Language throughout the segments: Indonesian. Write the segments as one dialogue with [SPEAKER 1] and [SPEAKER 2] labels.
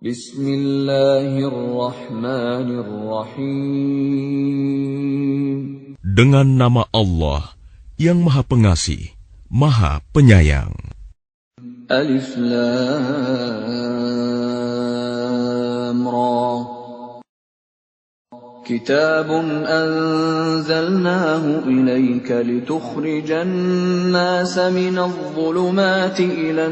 [SPEAKER 1] Bismillahirrahmanirrahim.
[SPEAKER 2] Dengan nama Allah yang Maha Pengasih, Maha Penyayang.
[SPEAKER 1] Alif Lam Ra. Kitabun anzalnahu ilayka litukhrijan nasa minadh dhulumati ilan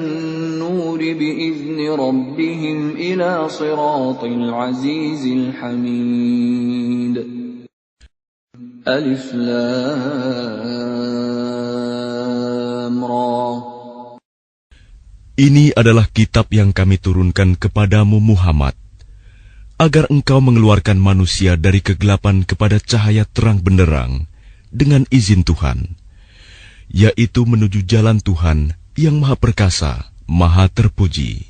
[SPEAKER 1] nuri bi'izni rabbihim ila siratil azizil hamid. Alif Lam Ra.
[SPEAKER 2] Ini adalah kitab yang kami turunkan kepadamu Muhammad, agar engkau mengeluarkan manusia dari kegelapan kepada cahaya terang benderang dengan izin Tuhan, yaitu menuju jalan Tuhan yang Maha Perkasa, Maha Terpuji.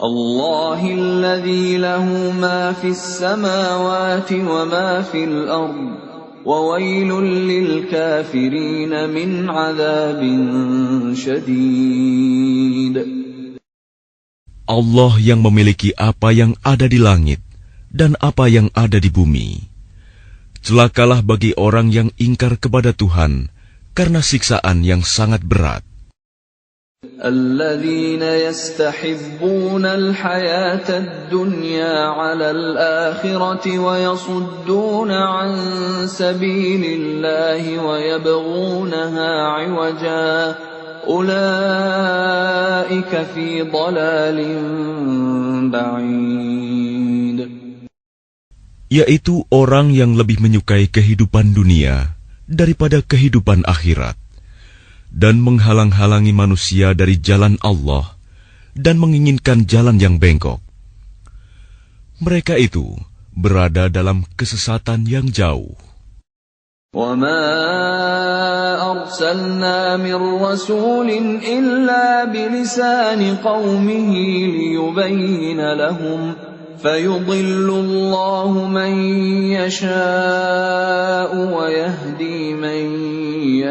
[SPEAKER 1] Allahilladzi lahu ma fis samawati wa ma fil ard, wa wailul lil kafirin min adzabin syadid.
[SPEAKER 2] Allah yang memiliki apa yang ada di langit dan apa yang ada di bumi. Celakalah bagi orang yang ingkar kepada Tuhan karena siksaan yang sangat berat.
[SPEAKER 1] Alladzina yastahibbuna al-hayata ad-dunya 'ala al-akhirati wa yasudduna 'an sabilillahi wa yabghunaha 'iwaja. Ulaika fi dhalalin ba'id.
[SPEAKER 2] Yaitu orang yang lebih menyukai kehidupan dunia daripada kehidupan akhirat, dan menghalang-halangi manusia dari jalan Allah dan menginginkan jalan yang bengkok. Mereka itu berada dalam kesesatan yang jauh.
[SPEAKER 1] وَمَا أَرْسَلْنَا مِنْ رَسُولٍ إِلَّا بِلِسَانِ قَوْمِهِ لِيُبَيِّنَ لَهُمْ فَيُضِلُّ اللَّهُ مَنْ يَشَاءُ وَيَهْدِي مَنْ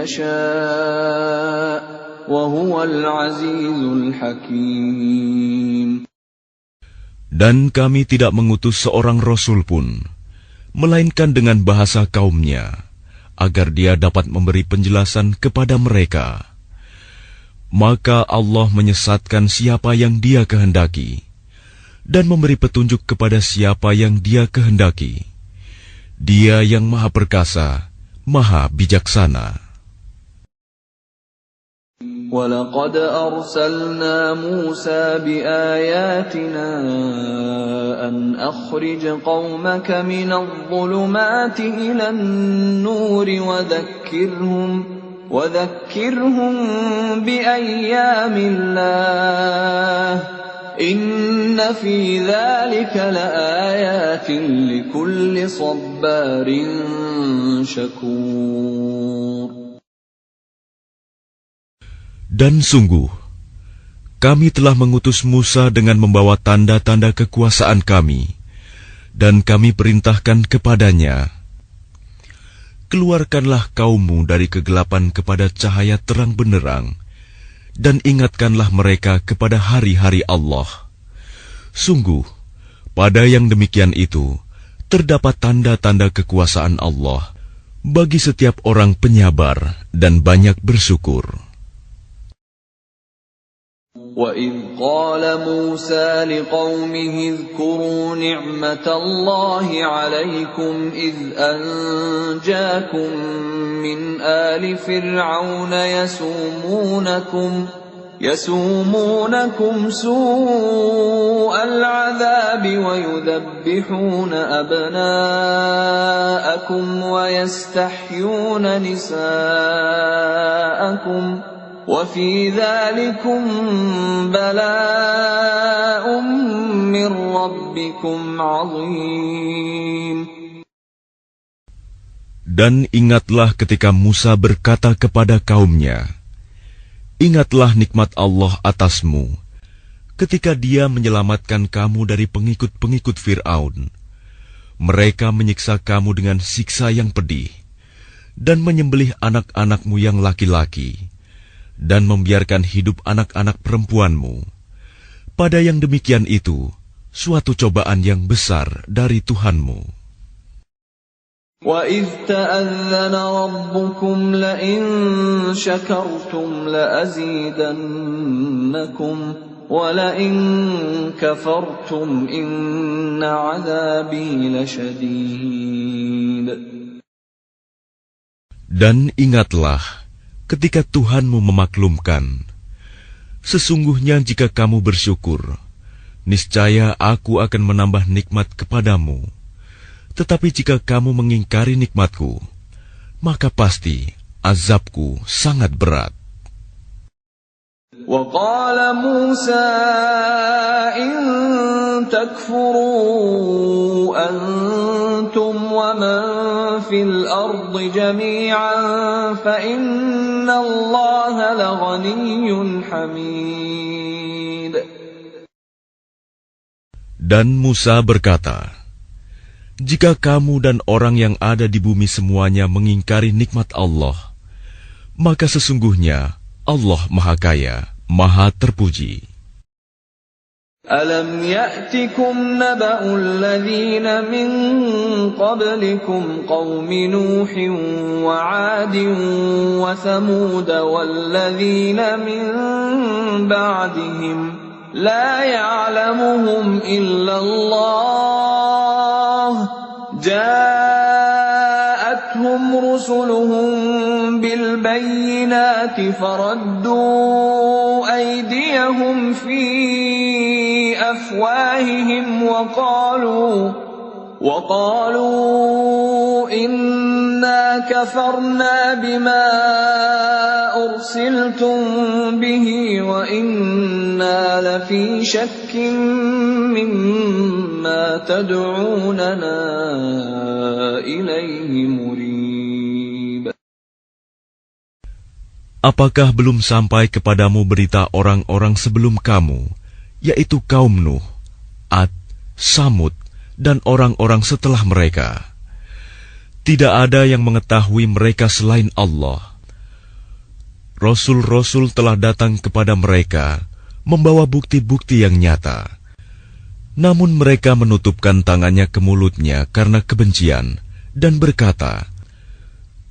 [SPEAKER 1] يَشَاءُ وَهُوَ الْعَزِيزُ الْحَكِيمُ.
[SPEAKER 2] Dan kami tidak mengutus seorang rasul pun, melainkan dengan bahasa kaumnya, agar dia dapat memberi penjelasan kepada mereka. Maka Allah menyesatkan siapa yang Dia kehendaki, dan memberi petunjuk kepada siapa yang Dia kehendaki. Dia yang Maha Perkasa, Maha Bijaksana.
[SPEAKER 1] وَلَقَدْ أَرْسَلْنَا مُوسَى بِآيَاتِنَا أَنْ أَخْرِجْ قَوْمَكَ مِنَ الظُّلُمَاتِ إِلَى النُّورِ وَذَكِّرْهُمْ بِأَيَّامِ اللَّهِ إِنَّ فِي ذَلِكَ لَآيَاتٍ لِكُلِّ صَبَّارٍ شَكُورٍ.
[SPEAKER 2] Dan sungguh, kami telah mengutus Musa dengan membawa tanda-tanda kekuasaan kami, dan kami perintahkan kepadanya, keluarkanlah kaummu dari kegelapan kepada cahaya terang benderang, dan ingatkanlah mereka kepada hari-hari Allah. Sungguh, pada yang demikian itu, terdapat tanda-tanda kekuasaan Allah bagi setiap orang penyabar dan banyak bersyukur.
[SPEAKER 1] وَإِذْ قَالَ مُوسَى لِقَوْمِهِ اذْكُرُوا نِعْمَةَ اللَّهِ عَلَيْكُمْ إِذْ أَنْجَاكُمْ مِنْ آلِ فِرْعَوْنَ يَسُومُونَكُمْ سُوءَ الْعَذَابِ وَيُذَبِّحُونَ أَبْنَاءَكُمْ وَيَسْتَحْيُونَ نِسَاءَكُمْ وَفِي ذَلِكُمْ بَلَاءٌ مِّن رَّبِّكُمْ عَظِيمٌ.
[SPEAKER 2] Dan ingatlah ketika Musa berkata kepada kaumnya, ingatlah nikmat Allah atasmu, ketika Dia menyelamatkan kamu dari pengikut-pengikut Fir'aun. Mereka menyiksa kamu dengan siksa yang pedih, dan menyembelih anak-anakmu yang laki-laki, dan membiarkan hidup anak-anak perempuanmu. Pada yang demikian itu suatu cobaan yang besar dari Tuhanmu.
[SPEAKER 1] وَإِذْ تَأَذَّنَ رَبُّكُمْ لَئِن شَكَرْتُمْ لَأَزِيدَنَّكُمْ وَلَئِن كَفَرْتُمْ إِنَّ عَذَابِي لَشَدِيدٌ.
[SPEAKER 2] Dan ingatlah ketika Tuhanmu memaklumkan, sesungguhnya jika kamu bersyukur, niscaya aku akan menambah nikmat kepadamu. Tetapi jika kamu mengingkari nikmatku, maka pasti azabku sangat berat.
[SPEAKER 1] وَقَالَ مُوسَى إِن تَكْفُرُوا أَنْتُمْ وَمَنْ فِي الْأَرْضِ جَمِيعًا فَإِنَّ اللَّهَ لَغَنِيٌّ حَمِيدٌ.
[SPEAKER 2] Dan Musa berkata, jika kamu dan orang yang ada di bumi semuanya mengingkari nikmat Allah, maka sesungguhnya Allah Maha Kaya, Maha Terpuji.
[SPEAKER 1] أَلَمْ يَأْتِكُمْ نَبَأُ الَّذِينَ مِنْ قَبْلِكُمْ قَوْمِ نُوحٍ وَعَادٍ وَثَمُودَ وَالَّذِينَ مِنْ بَعْدِهِمْ لَا يَعْلَمُهُمْ إِلَّا اللَّهُ جَاءَتْهُمْ رُسُلُهُم بِالْبَيِّنَاتِ فَرَدُّوا أَيْدِيَهُمْ فِي أَفْوَاهِهِمْ وَقَالُوا إِنَّا كَفَرْنَا بِمَا أُرْسِلْتُم بِهِ وَإِنَّا لَفِي شَكٍّ مِّمَّا تَدْعُونَنَا إِلَيْهِ مُرِيبٍ.
[SPEAKER 2] Apakah belum sampai kepadamu berita orang-orang sebelum kamu, yaitu kaum Nuh, Ad, Samud, dan orang-orang setelah mereka? Tidak ada yang mengetahui mereka selain Allah. Rasul-rasul telah datang kepada mereka, membawa bukti-bukti yang nyata. Namun mereka menutupkan tangannya ke mulutnya karena kebencian, dan berkata,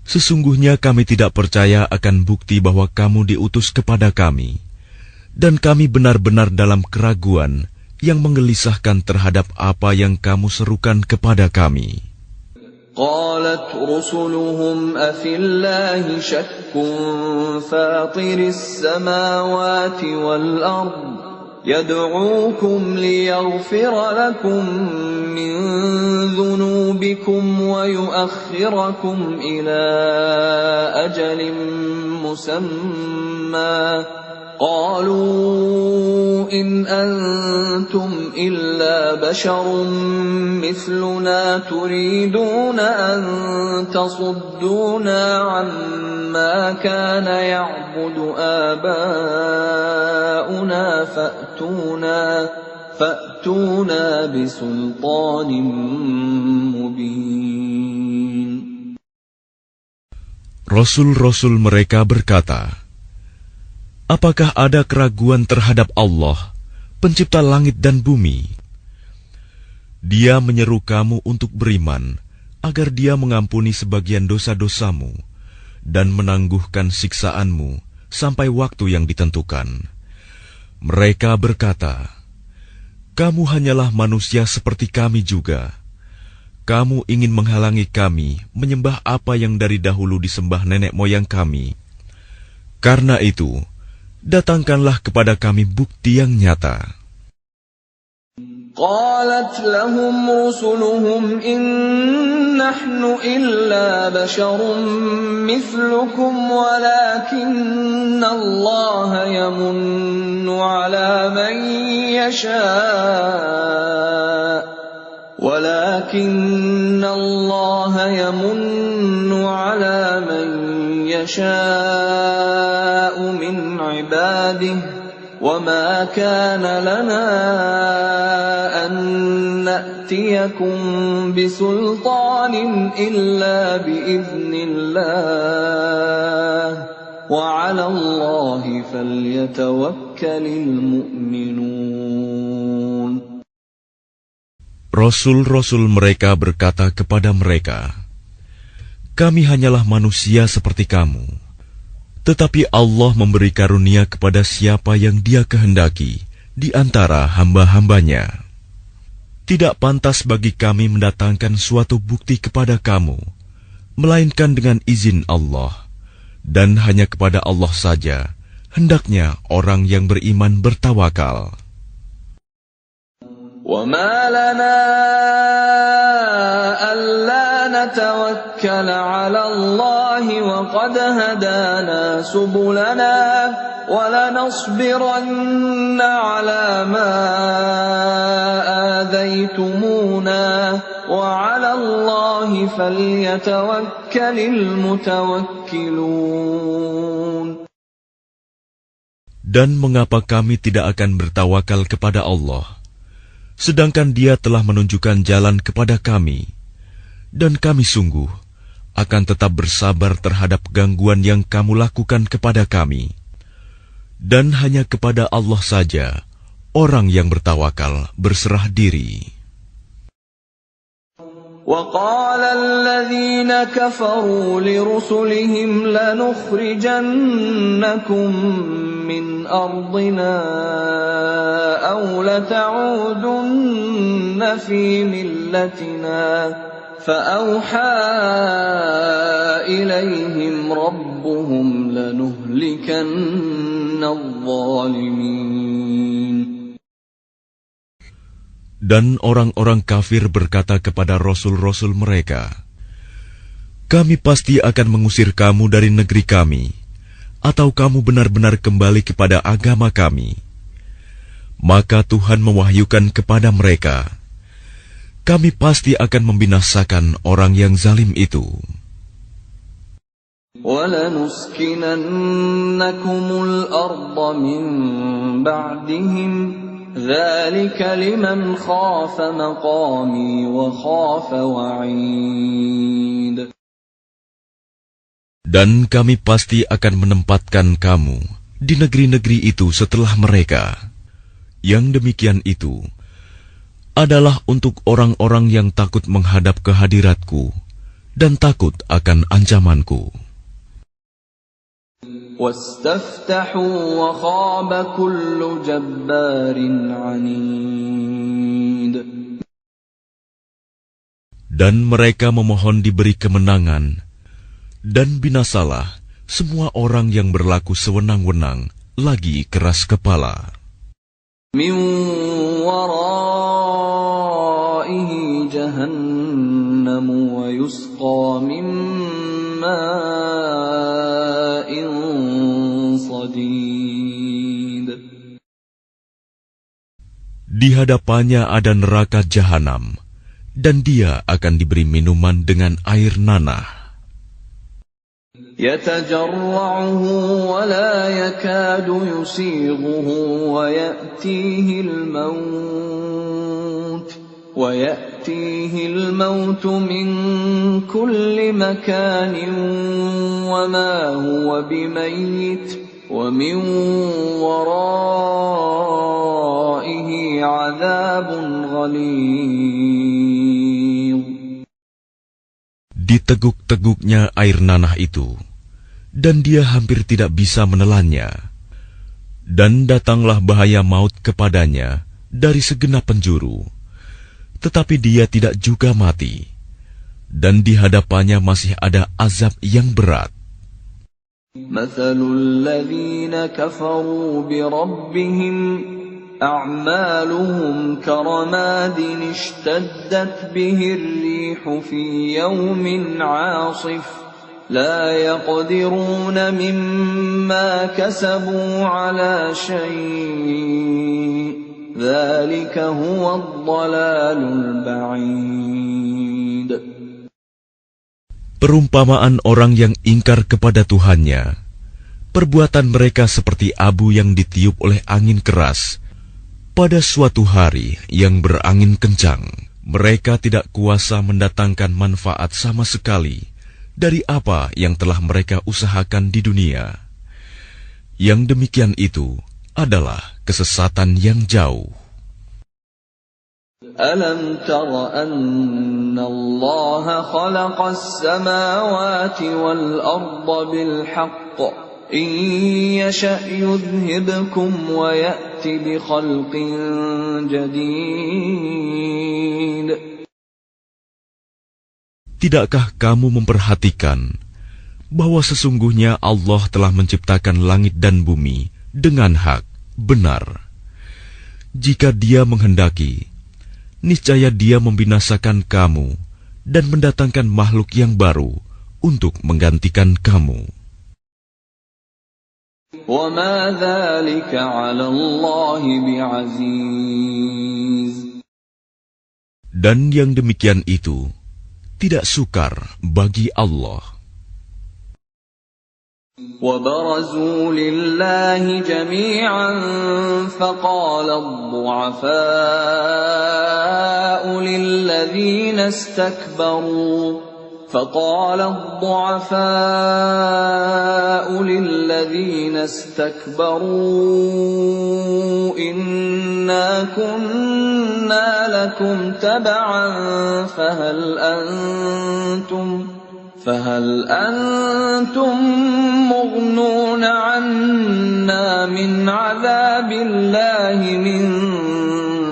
[SPEAKER 2] sesungguhnya kami tidak percaya akan bukti bahwa kamu diutus kepada kami, dan kami benar-benar dalam keraguan yang menggelisahkan terhadap apa yang kamu serukan kepada kami.
[SPEAKER 1] قالت رسلهم أفي الله شك فاطر السماوات والأرض يدعوكم ليغفر لكم من ذنوبكم ويؤخركم إلى أجل مسمى قالوا إن أنتم إلا بشر مثلنا تريدون أن تصدونا عما كان يعبد آباؤنا فأتونا بسلطان مبين.
[SPEAKER 2] Rasul-rasul mereka berkata, apakah ada keraguan terhadap Allah, pencipta langit dan bumi? Dia menyeru kamu untuk beriman, agar Dia mengampuni sebagian dosa-dosamu dan menangguhkan siksaanmu sampai waktu yang ditentukan. Mereka berkata, kamu hanyalah manusia seperti kami juga. Kamu ingin menghalangi kami menyembah apa yang dari dahulu disembah nenek moyang kami. Karena itu, datangkanlah kepada kami bukti yang nyata.
[SPEAKER 1] قالت لهم رسلهم إن نحن إلا بشر مثلكم ولكن الله يمن على من يشاء من عباده وما كان لنا أن نأتيكم بسلطان إلا بإذن الله وعلى الله فليتوكل المؤمنون.
[SPEAKER 2] Rasul-rasul mereka berkata kepada mereka, "Kami hanyalah manusia seperti kamu, tetapi Allah memberi karunia kepada siapa yang Dia kehendaki di antara hamba-hambanya. Tidak pantas bagi kami mendatangkan suatu bukti kepada kamu, melainkan dengan izin Allah, dan hanya kepada Allah saja hendaknya orang yang beriman bertawakal."
[SPEAKER 1] وَمَا لَنَا أَلَّا نَتَوَكَّلَ عَلَى اللَّهِ وَقَدْ هَدَانَا سُبُلَنَا وَلَنَصْبِرَنَّ عَلَى مَا آذَيْتُمُونَا وَعَلَى اللَّهِ فَلْيَتَوَكَّلِ الْمُتَوَكِّلُونَ.
[SPEAKER 2] Dan mengapa kami tidak akan bertawakal kepada Allah, sedangkan Dia telah menunjukkan jalan kepada kami, dan kami sungguh akan tetap bersabar terhadap gangguan yang kamu lakukan kepada kami. Dan hanya kepada Allah saja orang yang bertawakal berserah diri.
[SPEAKER 1] وَقَالَ الَّذِينَ كَفَرُوا لِرُسُلِهِمْ لَنُخْرِجَنَّكُمْ مِنْ أَرْضِنَا أَوْ لَتَعُودُنَّ فِي مِلَّتِنَا فَأَوْحَى إِلَيْهِمْ رَبُّهُمْ لَنُهْلِكَنَّ الظَّالِمِينَ.
[SPEAKER 2] Dan orang-orang kafir berkata kepada rasul-rasul mereka, "Kami pasti akan mengusir kamu dari negeri kami, atau kamu benar-benar kembali kepada agama kami." Maka Tuhan mewahyukan kepada mereka, "Kami pasti akan membinasakan orang yang zalim itu."
[SPEAKER 1] وَلَنُسْكِنَنَّكُمُ الْأَرْضَ مِنْ بَعْدِهِمْ ذَلِكَ لِمَنْ خَافَ مَقَامِي وَخَافَ وَعِيدِ.
[SPEAKER 2] Dan kami pasti akan menempatkan kamu di negeri-negeri itu setelah mereka. Yang demikian itu adalah untuk orang-orang yang takut menghadap kehadiratku dan takut akan ancamanku.
[SPEAKER 1] وَاسْتَفْتَحُوا وَخَابَ كُلُّ جَبَّارٍ عَنِيدٍ.
[SPEAKER 2] Dan mereka memohon diberi kemenangan, dan binasalah semua orang yang berlaku sewenang-wenang lagi keras kepala.
[SPEAKER 1] مِنْ وَرَائِهِ جَهَنَّمُ وَيُسْقَى مِنْ مَاءٍ صَدِيدٍ.
[SPEAKER 2] Di hadapannya ada neraka jahanam, dan dia akan diberi minuman dengan air nanah.
[SPEAKER 1] يَتَجَرَّعُهُ وَلَا يَكَادُ يُسِيغُهُ وَيَأْتِيهِ الْمَوْتُ مِنْ كُلِّ مَكَانٍ وَمَا هُوَ بِمَيِّتٍ وَمِنْ وَرَائِهِ عَذَابٌ غَلِيظٌ.
[SPEAKER 2] Diteguk-teguknya air nanah itu, dan dia hampir tidak bisa menelannya. Dan datanglah bahaya maut kepadanya dari segenap penjuru, tetapi dia tidak juga mati, dan di hadapannya masih ada azab yang berat.
[SPEAKER 1] مَثَلُ الَّذِينَ كَفَرُوا بِرَبِّهِمْ أَعْمَالُهُمْ كَرَمَادٍ اشْتَدَّتْ بِهِ الرِّيحُ فِي يَوْمٍ عَاصِفٍ لَا يَقْدِرُونَ مِمَّا كَسَبُوا عَلَى شَيْءٍ ذَلِكَ هُوَ الضَّلَالُ الْبَعِيدُ.
[SPEAKER 2] Perumpamaan orang yang ingkar kepada Tuhannya, perbuatan mereka seperti abu yang ditiup oleh angin keras. Pada suatu hari yang berangin kencang, mereka tidak kuasa mendatangkan manfaat sama sekali dari apa yang telah mereka usahakan di dunia. Yang demikian itu adalah kesesatan yang jauh.
[SPEAKER 1] ألم تر أن الله خلق السماوات والأرض بالحق إن يشأ يذهبكم ويأت بخلق جديد.
[SPEAKER 2] Tidakkah kamu memperhatikan bahwa sesungguhnya Allah telah menciptakan langit dan bumi dengan hak, benar. Jika Dia menghendaki, niscaya Dia membinasakan kamu dan mendatangkan makhluk yang baru untuk menggantikan kamu.
[SPEAKER 1] وَمَا ذَلِكَ عَلَى اللَّهِ بِعَزِيزٍ.
[SPEAKER 2] Dan yang demikian itu tidak sukar bagi Allah.
[SPEAKER 1] وَبَرَزُوا لِلَّهِ جَمِيعًا فَقَالَ الضُّعَفَاءُ لِلَّذِينَ اسْتَكْبَرُوا إِنَّا كُنَّا لَكُمْ تَبَعًا فهل أنتم مغنون عنا من عذاب الله من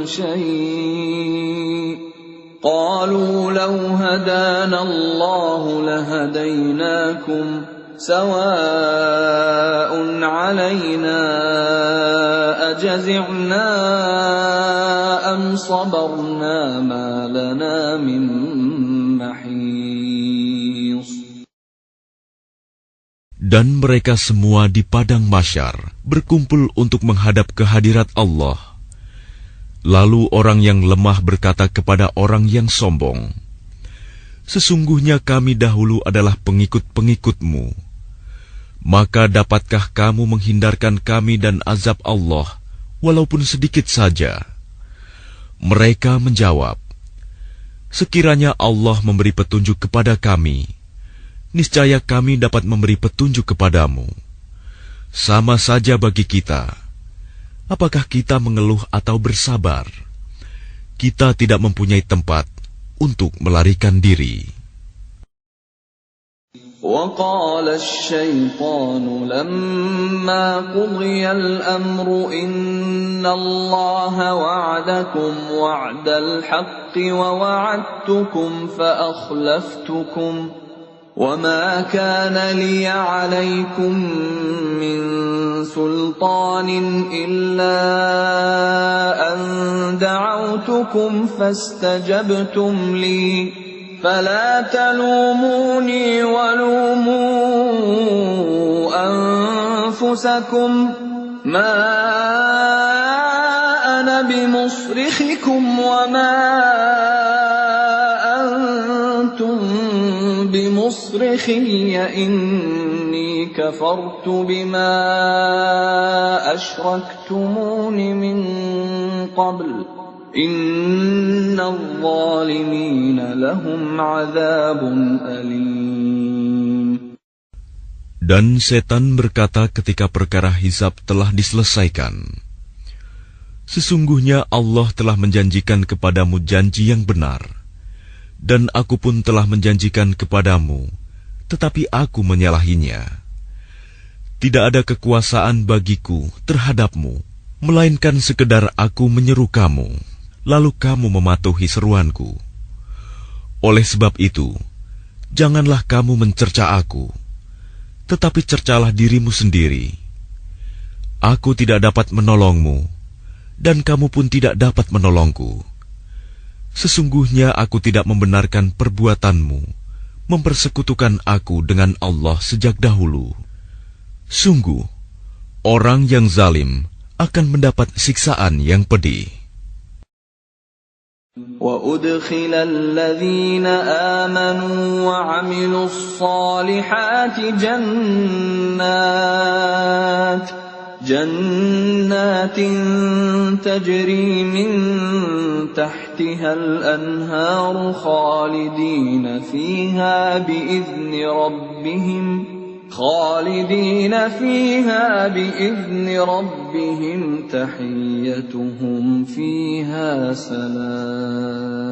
[SPEAKER 1] شيء قالوا لو هدانا الله لهديناكم سواء علينا أجزعنا أم صبرنا ما لنا من محيص.
[SPEAKER 2] Dan mereka semua di padang mahsyar berkumpul untuk menghadap kehadirat Allah. Lalu orang yang lemah berkata kepada orang yang sombong, "Sesungguhnya kami dahulu adalah pengikut-pengikutmu. Maka dapatkah kamu menghindarkan kami dan azab Allah, walaupun sedikit saja?" Mereka menjawab, "Sekiranya Allah memberi petunjuk kepada kami, niscaya kami dapat memberi petunjuk kepadamu. Sama saja bagi kita. Apakah kita mengeluh atau bersabar? Kita tidak mempunyai tempat untuk melarikan diri."
[SPEAKER 1] وَقَالَ الشَّيْطَانُ لَمَّا قُضِيَ الْأَمْرُ إِنَّ اللَّهَ وَعَدَكُمْ وَعْدَ الْحَقِّ وَوَعَدتُّكُمْ فَأَخْلَفْتُكُمْ وَمَا كَانَ لِيَ عَلَيْكُمْ مِنْ سُلْطَانٍ إِلَّا أَنْ دَعَوْتُكُمْ فَاسْتَجَبْتُمْ لِي فَلَا تَلُومُونِي وَلُومُوا أَنفُسَكُمْ مَا أَنَا بِمُصْرِخِكُمْ وَمَا أَنْتُمْ بِمُصْرِخِيَّ إِنِّي كَفَرْتُ بِمَا أَشْرَكْتُمُونِ مِنْ قَبْلُ إِنَّ الظَّالِمِينَ لَهُمْ عَذَابٌ أَلِيمٌ.
[SPEAKER 2] Dan setan berkata ketika perkara hisab telah diselesaikan, "Sesungguhnya Allah telah menjanjikan kepadamu janji yang benar, dan aku pun telah menjanjikan kepadamu, tetapi aku menyalahinya. Tidak ada kekuasaan bagiku terhadapmu, melainkan sekedar aku menyeru kamu, lalu kamu mematuhi seruanku. Oleh sebab itu, janganlah kamu mencerca aku, tetapi cercalah dirimu sendiri. Aku tidak dapat menolongmu, dan kamu pun tidak dapat menolongku. Sesungguhnya aku tidak membenarkan perbuatanmu, mempersekutukan aku dengan Allah sejak dahulu. Sungguh, orang yang zalim akan mendapat siksaan yang pedih."
[SPEAKER 1] وَأُدْخِلَ الَّذِينَ آمَنُوا وَعَمِلُوا الصَّالِحَاتِ جَنَّاتٍ تَجْرِي مِنْ تَحْتِهَا الْأَنْهَارُ خَالِدِينَ فِيهَا بِإِذْنِ رَبِّهِمْ خالدين فيها بإذن ربهم تحيتهم فيها سلام.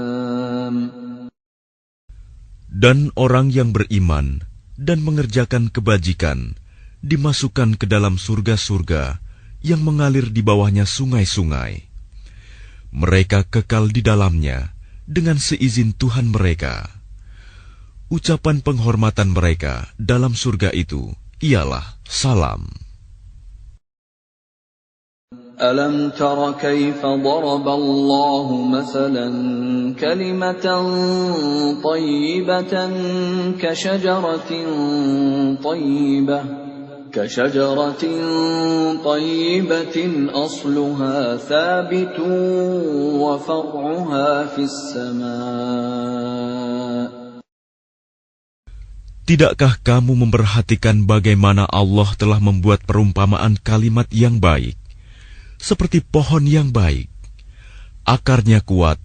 [SPEAKER 2] Dan orang yang beriman dan mengerjakan kebajikan dimasukkan ke dalam surga-surga yang mengalir di bawahnya sungai-sungai. Mereka kekal di dalamnya dengan seizin Tuhan mereka. Ucapan penghormatan mereka dalam surga itu ialah salam.
[SPEAKER 1] ألم تر كيف ضرب الله مثلا كلمة طيبة كشجرة طيبة أصلها ثابت وفرعها في السماء.
[SPEAKER 2] Tidakkah kamu memperhatikan bagaimana Allah telah membuat perumpamaan kalimat yang baik, seperti pohon yang baik, akarnya kuat,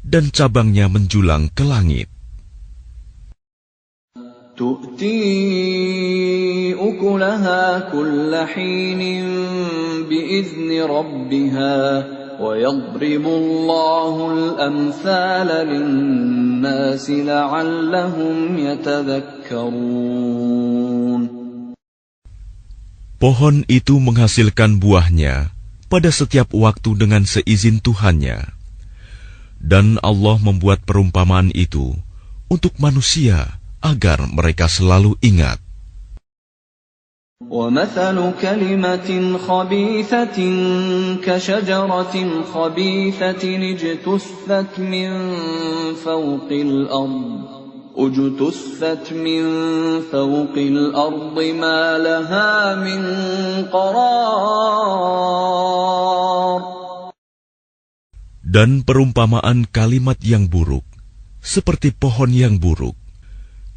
[SPEAKER 2] dan cabangnya menjulang ke langit.
[SPEAKER 1] تؤتي أكلها كل حين بإذن ربها ويضرب الله الأمثال للناس لعلهم يتذكرون.
[SPEAKER 2] Pohon itu menghasilkan buahnya pada setiap waktu dengan seizin Tuhannya. Dan Allah membuat perumpamaan itu untuk manusia agar mereka selalu ingat.
[SPEAKER 1] وَمَثَلُ كَلِمَةٍ خَبِيثَةٍ كَشَجَرَةٍ خَبِيثَةٍ اجْتُثَّتْ مِنْ فَوْقِ الْأَرْضِ مَا لَهَا مِنْ قَرَارٍ.
[SPEAKER 2] Dan perumpamaan kalimat yang buruk, seperti pohon yang buruk,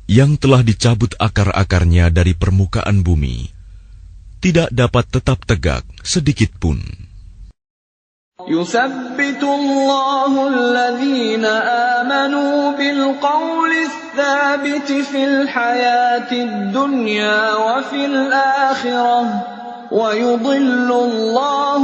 [SPEAKER 2] yang telah dicabut akar-akarnya dari permukaan bumi, tidak dapat tetap tegak sedikit pun.
[SPEAKER 1] يُثَبِّتُ اللَّهُ الَّذِينَ آمَنُوا بِالْقَوْلِ الثَّابِتِ فِي الْحَيَاةِ الدُّنْيَا وَفِي الْآخِرَةِ وَيُضِلُّ اللَّهُ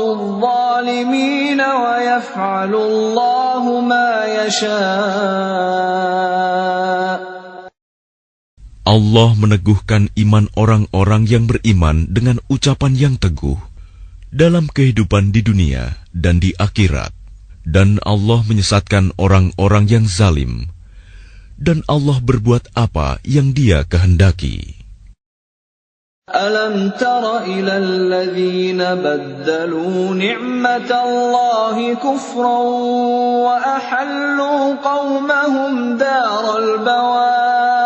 [SPEAKER 1] الظَّالِمِينَ وَيَفْعَلُ اللَّهُ مَا يَشَاءُ.
[SPEAKER 2] Allah meneguhkan iman orang-orang yang beriman dengan ucapan yang teguh dalam kehidupan di dunia dan di akhirat. Dan Allah menyesatkan orang-orang yang zalim. Dan Allah berbuat apa yang Dia kehendaki.
[SPEAKER 1] أَلَمْ تَرَ إِلَى الَّذِينَ بَدَّلُوا نِعْمَةَ اللَّهِ كُفْرًا وَأَحَلُّوا قَوْمَهُمْ دَارَ الْبَوَارِ.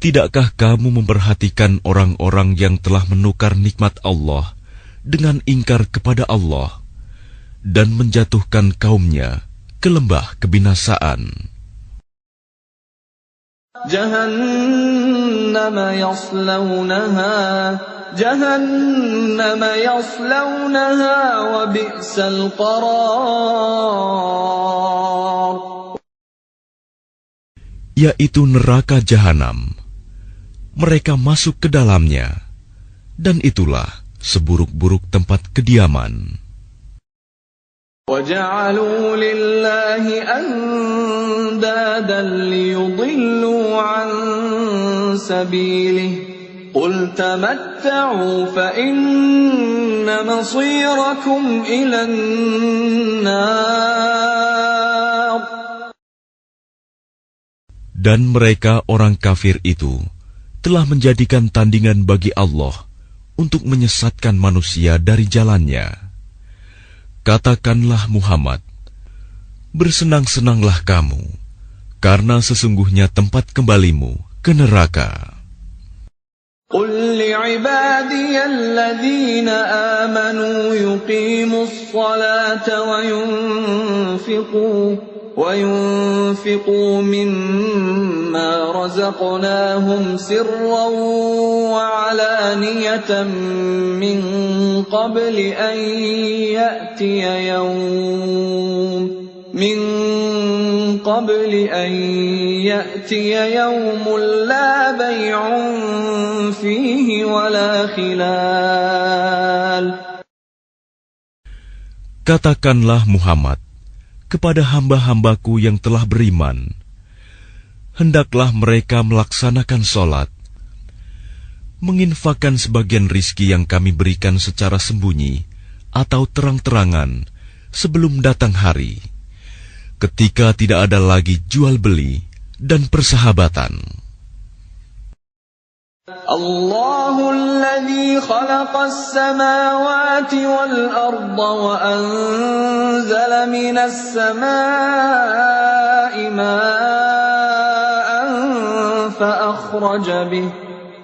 [SPEAKER 2] Tidakkah kamu memperhatikan orang-orang yang telah menukar nikmat Allah dengan ingkar kepada Allah dan menjatuhkan kaumnya ke lembah kebinasaan?
[SPEAKER 1] جهنم يصلونها وبئس القرار.
[SPEAKER 2] Yaitu neraka jahanam. Mereka masuk ke dalamnya, dan itulah seburuk-buruk tempat kediaman.
[SPEAKER 1] وَجَعَلُوا لِلَّهِ أَنْدَادًا لِيُضِلُّوا عَنْ سَبِيلِهِ قُلْ تَمَتَّعُوا فَإِنَّ مَصِيرَكُمْ إِلَى النَّارِ.
[SPEAKER 2] Dan mereka orang kafir itu telah menjadikan tandingan bagi Allah untuk menyesatkan manusia dari jalannya. Katakanlah Muhammad, bersenang-senanglah kamu, karena sesungguhnya tempat kembalimu ke neraka.
[SPEAKER 1] قُلْ لِعِبَادِيَ الَّذِينَ آمَنُوا يُقِيمُوا الصَّلَاةَ وَيُنْفِقُوا مِمَّا رَزَقْنَاهُمْ سِرًّا وَعَلَانِيَةً مِّن قَبْلِ أَن يَأْتِيَ يَوْمٌ من قبل أن يأتي يوم لا بيع فيه ولا خلال.
[SPEAKER 2] Katakanlah Muhammad kepada hamba-hambaku yang telah beriman, hendaklah mereka melaksanakan sholat, menginfakkan sebagian rizki yang kami berikan secara sembunyi atau terang-terangan sebelum datang hari, ketika tidak ada lagi jual-beli dan persahabatan.
[SPEAKER 1] الله الذي خلق السماوات والأرض وأنزل من السماء ماء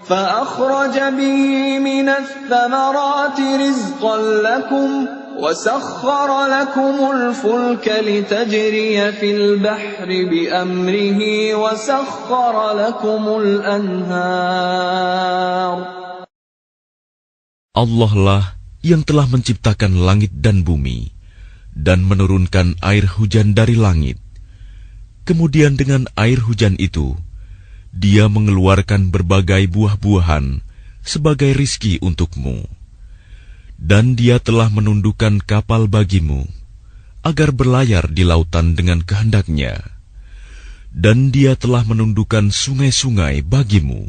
[SPEAKER 1] فأخرج به من الثمرات رزقا لكم وسخر لكم الفلك لتجري في البحر بأمره وسخر لكم الأنهار.
[SPEAKER 2] Allah lah yang telah menciptakan langit dan bumi dan menurunkan air hujan dari langit. Kemudian dengan air hujan itu, Dia mengeluarkan berbagai buah-buahan sebagai rizki untukmu. Dan Dia telah menundukkan kapal bagimu, agar berlayar di lautan dengan kehendaknya. Dan Dia telah menundukkan sungai-sungai bagimu.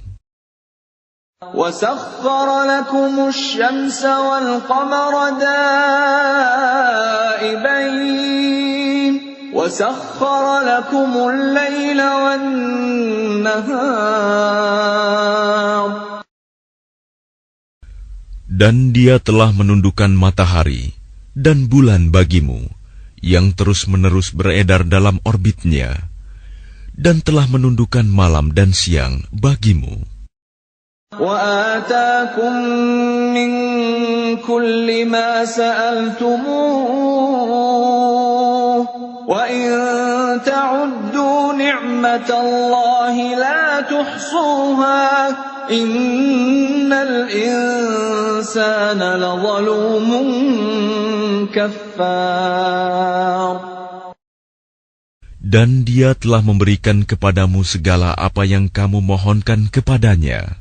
[SPEAKER 1] وَسَخَّرَ لَكُمُ الشَّمْسَ وَالْقَمَرَ دَائِبَيْنِ وَسَخَّرَ لَكُمُ اللَّيْلَ وَالنَّهَارَ.
[SPEAKER 2] Dan Dia telah menundukkan matahari dan bulan bagimu, yang terus-menerus beredar dalam orbitnya, dan telah menundukkan malam dan siang bagimu.
[SPEAKER 1] وَآتَاكُم مِّن كُلِّ مَا سَأَلْتُمُوهُ وَإِن تَعُدُّوا نِعْمَةَ اللَّهِ لَا تُحْصُوهَا إِنَّ الْإِنسَانَ لَظَلُومٌ كَفَّارٌ.
[SPEAKER 2] Dan Dia telah memberikan kepadamu segala apa yang kamu mohonkan kepadanya.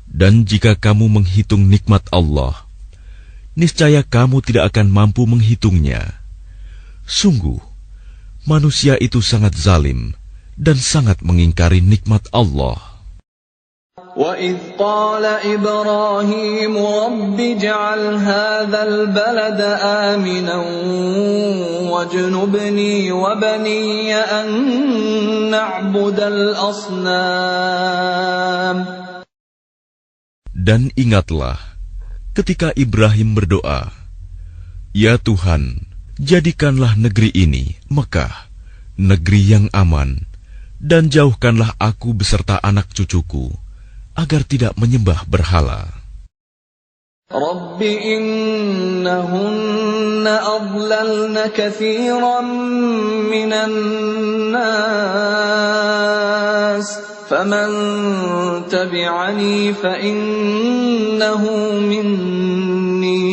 [SPEAKER 2] Dan jika kamu menghitung nikmat Allah, niscaya kamu tidak akan mampu menghitungnya. Sungguh, manusia itu sangat zalim dan sangat mengingkari nikmat Allah.
[SPEAKER 1] وَإِذْ قَالَ إِبْرَاهِيمُ رَبِّ اجْعَلْ هَذَا الْبَلَدَ آمِنًا وَاجْنُبْنِي وَبَنِيَّ أَن نَّعْبُدَ الْأَصْنَامَ.
[SPEAKER 2] Dan ingatlah ketika Ibrahim berdoa, "Ya Tuhan, jadikanlah negeri ini, Mekah, negeri yang aman, dan jauhkanlah aku beserta anak cucuku, agar tidak menyembah berhala."
[SPEAKER 1] رَبِّ إِنَّهُنَّ أَضْلَلْنَ كَثِيرًا مِّنَ النَّاسِ فَمَن تَبِعَنِي فَإِنَّهُ مِنِّي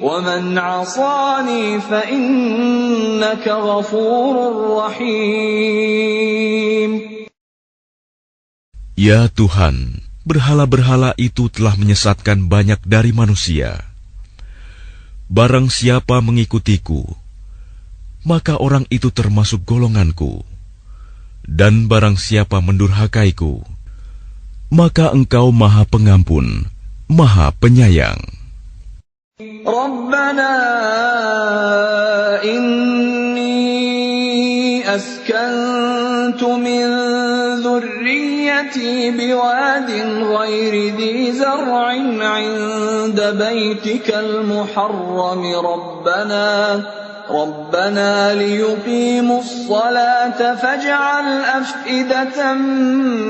[SPEAKER 1] وَمَنْ عَصَانِي فَإِنَّكَ غَفُورٌ رَّحِيمٌ.
[SPEAKER 2] Ya Tuhan, berhala-berhala itu telah menyesatkan banyak dari manusia. Barang siapa mengikutiku, maka orang itu termasuk golonganku. Dan barang siapa mendurhakaiku, maka Engkau Maha Pengampun, Maha Penyayang.
[SPEAKER 1] Rabbana inni askantu min dhurriyyati biwadin ghairi dhi zar'in 'inda baytikal muharram ربنا ليقيموا الصلاة فاجعل أفئدة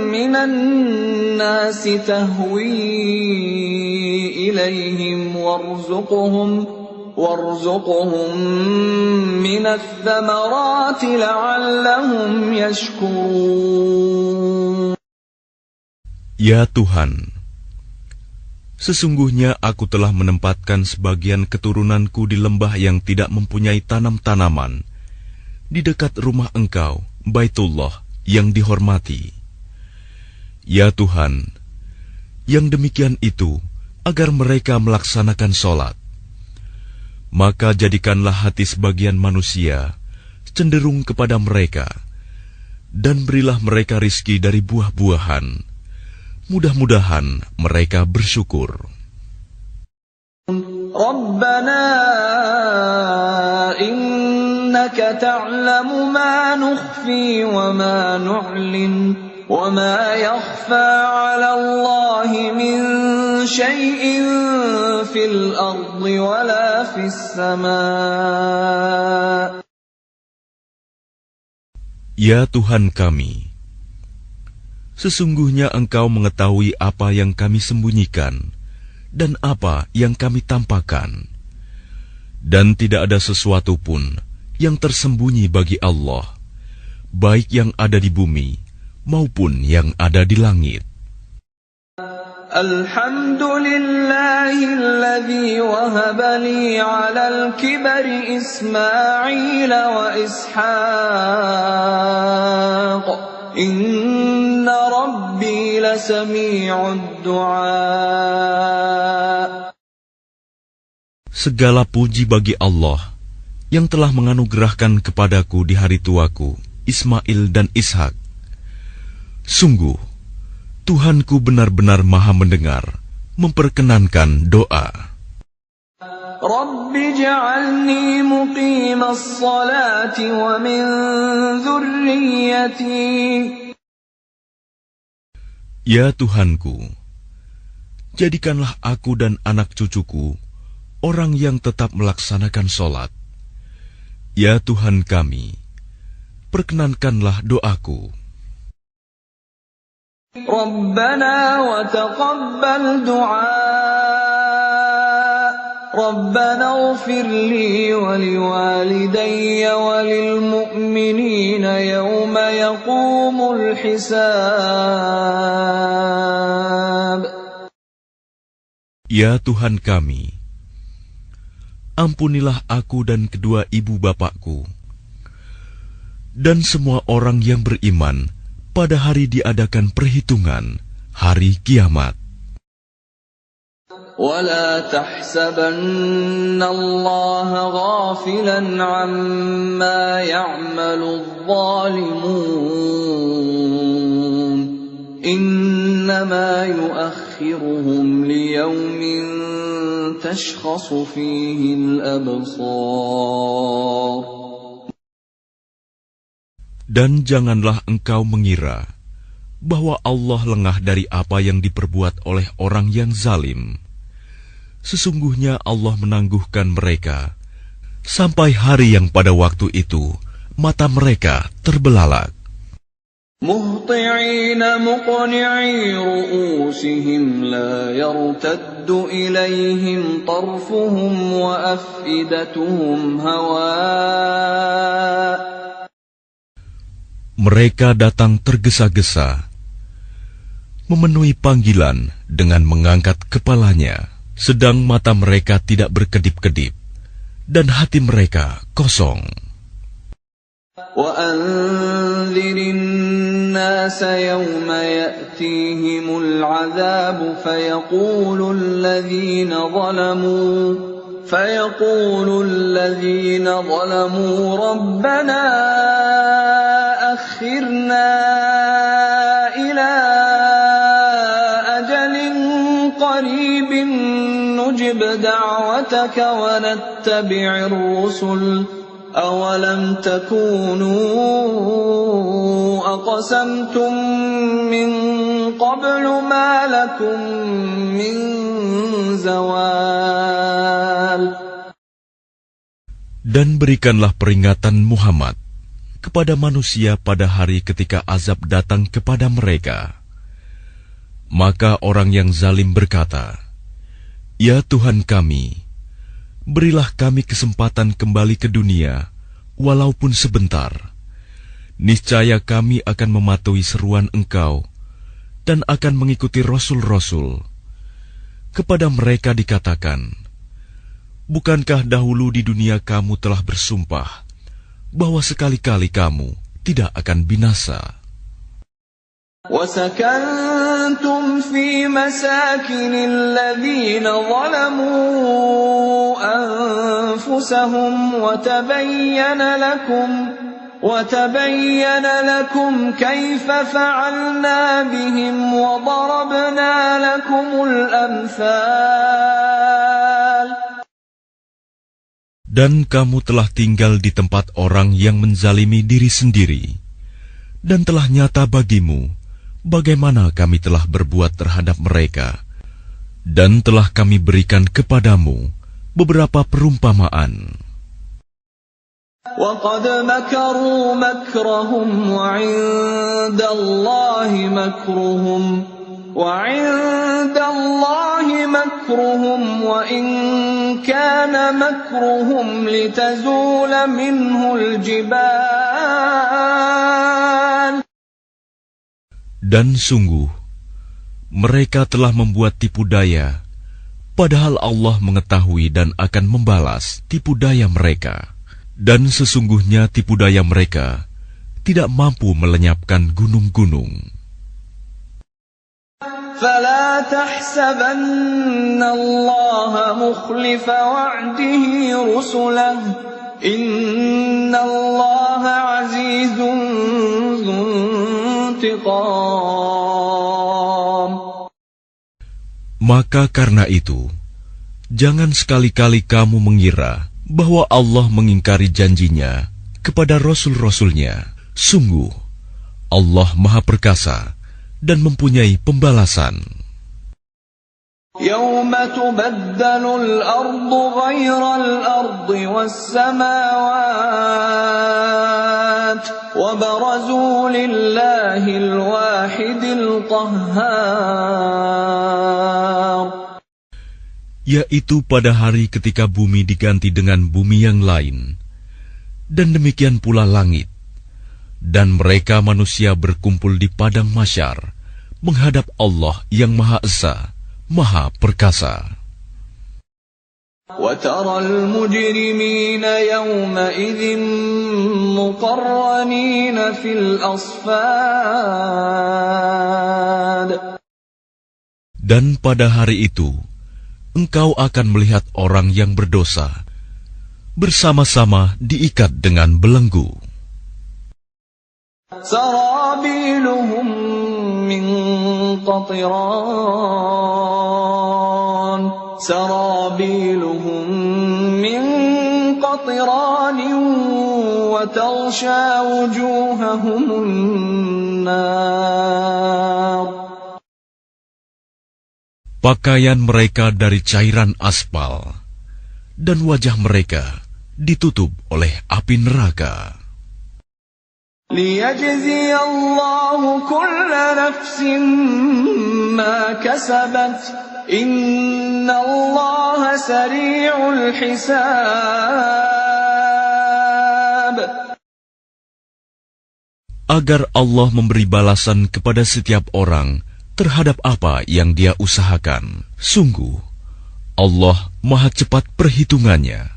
[SPEAKER 1] من الناس تهوي إليهم وارزقهم من الثمرات لعلهم يشكرون.
[SPEAKER 2] Ya Tuhan, sesungguhnya aku telah menempatkan sebagian keturunanku di lembah yang tidak mempunyai tanam-tanaman, di dekat rumah Engkau, Baitullah yang dihormati. Ya Tuhan, yang demikian itu agar mereka melaksanakan sholat. Maka jadikanlah hati sebagian manusia cenderung kepada mereka, dan berilah mereka rizki dari buah-buahan. Mudah-mudahan mereka bersyukur.
[SPEAKER 1] Rabbana innaka ta'lamu ma nukhfi wa ma nu'lin wa ma yakhfa 'ala Allahi min shay'in fil ardi wa la fis sama'.
[SPEAKER 2] Ya Tuhan kami, sesungguhnya Engkau mengetahui apa yang kami sembunyikan dan apa yang kami tampakkan, dan tidak ada sesuatu pun yang tersembunyi bagi Allah, baik yang ada di bumi maupun yang ada di langit.
[SPEAKER 1] Alhamdulillahilladzi wahaba li 'alal kibari Ismail wa Ishaq. Inna rabbi lasami'ud du'a.
[SPEAKER 2] Segala puji bagi Allah yang telah menganugerahkan kepadaku di hari tuaku Ismail dan Ishak. Sungguh Tuhanku benar-benar maha mendengar, memperkenankan doa.
[SPEAKER 1] Rabbi ja'alni muqimas salati wa min dhurriyyati.
[SPEAKER 2] Ya Tuhanku, jadikanlah aku dan anak cucuku orang yang tetap melaksanakan sholat. Ya Tuhan kami, perkenankanlah doaku.
[SPEAKER 1] Rabbana wa taqabbal du'a. Rabbana ighfir li wa liwalidayya wa lil mu'minina yawma yaqumul hisab.
[SPEAKER 2] Ya Tuhan kami, ampunilah aku dan kedua ibu bapakku, dan semua orang yang beriman pada hari diadakan perhitungan, hari kiamat.
[SPEAKER 1] وَلَا تَحْسَبَنَّ اللَّهَ غَافِلًا عَمَّا يَعْمَلُ الظَّالِمُونَ إِنَّمَا يُؤَخِّرُهُمْ لِيَوْمٍ تَشْخَصُ فِيهِ الْأَبْصَارُ.
[SPEAKER 2] Dan janganlah engkau mengira bahwa Allah lengah dari apa yang diperbuat oleh orang yang zalim. Sesungguhnya Allah menangguhkan mereka sampai hari yang pada waktu itu mata mereka terbelalak.
[SPEAKER 1] Muhti'ina muqni'i ru'usihim la yartaddu ilaihim tarfuhum wa af'idatuhum hawa'.
[SPEAKER 2] Mereka datang tergesa-gesa, memenuhi panggilan dengan mengangkat kepalanya, sedang mata mereka tidak berkedip-kedip, dan hati mereka kosong.
[SPEAKER 1] وَأَنذِرِ النَّاسَ يَوْمَ يَأْتِيهِمُ الْعَذَابُ فَيَقُولُ الَّذِينَ ظَلَمُوا رَبَّنَا أَخِّرْنَا إِلَى أَجَلٍ قَرِيبٍ نُجِبْ دَعْوَتَكَ وَنَتَّبِعِ الرُّسُلَ أَوَلَمْ تَكُونُوا أَقْسَمْتُمْ مِنْ قَبْلُ مَا لَكُمْ مِنْ زَوَالٍ.
[SPEAKER 2] Dan berikanlah peringatan Muhammad kepada manusia pada hari ketika azab datang kepada mereka. Maka orang yang zalim berkata, Ya Tuhan kami, berilah kami kesempatan kembali ke dunia, walaupun sebentar. Niscaya kami akan mematuhi seruan Engkau dan akan mengikuti Rasul-Rasul. Kepada mereka dikatakan, Bukankah dahulu di dunia kamu telah bersumpah bahwa sekali-kali kamu tidak akan binasa.
[SPEAKER 1] وَسَكَنْتُمْ فِي مَسَاكِنِ الَّذِينَ ظَلَمُوا أَنفُسَهُمْ وَتَبَيَّنَ لَكُمْ كَيْفَ فَعَلْنَا بِهِمْ وَضَرَبْنَا لَكُمُ الْأَمْثَالَ.
[SPEAKER 2] Dan kamu telah tinggal di tempat orang yang menzalimi diri sendiri, dan telah nyata bagimu bagaimana kami telah berbuat terhadap mereka, dan telah kami berikan kepadamu beberapa perumpamaan.
[SPEAKER 1] وَقَدْ مَكَرُوا مَكْرَهُمْ وَعِندَ اللَّهِ مَكْرُهُمْ وَإِنْ كَانَ مَكْرُهُمْ لِتَزُولَ مِنْهُ الْجِبَالُ.
[SPEAKER 2] Dan sungguh, mereka telah membuat tipu daya, padahal Allah mengetahui dan akan membalas tipu daya mereka. Dan sesungguhnya tipu daya mereka tidak mampu melenyapkan gunung-gunung.
[SPEAKER 1] فَلَا تَحْسَبَنَّ اللَّهَ مُخْلِفَ وَعْدِهِ رُسُلَهُ إِنَّ اللَّهَ عَزِيزٌ ذُو انتِقَامٍ.
[SPEAKER 2] Maka karena itu, jangan sekali-kali kamu mengira bahwa Allah mengingkari janjinya kepada Rasul-Rasulnya. Sungguh, Allah Maha Perkasa dan mempunyai pembalasan.
[SPEAKER 1] يَوْمَ تُبَدَّلُ الْأَرْضُ غَيْرَ الْأَرْضِ وَالسَّمَاوَاتُ وَبَرَزُوا لِلَّهِ الْوَاحِدِ الْقَهَّارِ.
[SPEAKER 2] Yaitu pada hari ketika bumi diganti dengan bumi yang lain, dan demikian pula langit, dan mereka manusia berkumpul di padang mahsyar menghadap Allah yang Maha Esa, Maha Perkasa.
[SPEAKER 1] وَتَرَى الْمُجْرِمِينَ يَوْمَئِذٍ مُقَرَّنِينَ فِي الْأَصْفَادِ.
[SPEAKER 2] Dan pada hari itu, engkau akan melihat orang yang berdosa bersama-sama diikat dengan belenggu.
[SPEAKER 1] سَرَابِيلُهُم مِّن قَطِرَانٍ وَتَغْشَىٰ وُجُوهَهُمُ النَّارُ.
[SPEAKER 2] Pakaian mereka dari cairan aspal, dan wajah mereka ditutup oleh api neraka.
[SPEAKER 1] لِيَجْزِيَ اللَّهُ كُلَّ نَفْسٍ مَا كَسَبَتْ إِنَّ اللَّهَ سَرِيعُ الْحِسَابِ.
[SPEAKER 2] Agar Allah memberi balasan kepada setiap orang terhadap apa yang dia usahakan. Sungguh, Allah Maha cepat perhitungannya.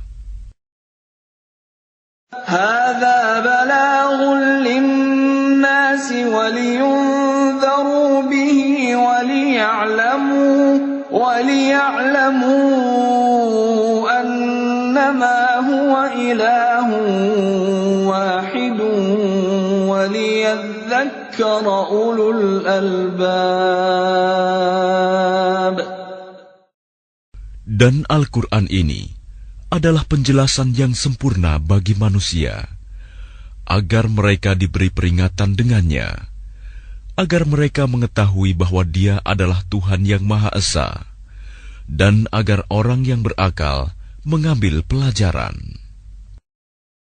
[SPEAKER 1] هَذَا بَلَاغٌ لِلنَّاسِ وَلِيُنذَرُوا بِهِ وَلِيَعْلَمُوا أَنَّمَا هُوَ إِلَٰهٌ وَاحِدٌ وَلِيَذَّكَّرَ أُولُو الْأَلْبَابِ.
[SPEAKER 2] Dan Al-Quran ini adalah penjelasan yang sempurna bagi manusia, agar mereka diberi peringatan dengannya, agar mereka mengetahui bahwa Dia adalah Tuhan yang Maha Esa, dan agar orang yang berakal mengambil pelajaran.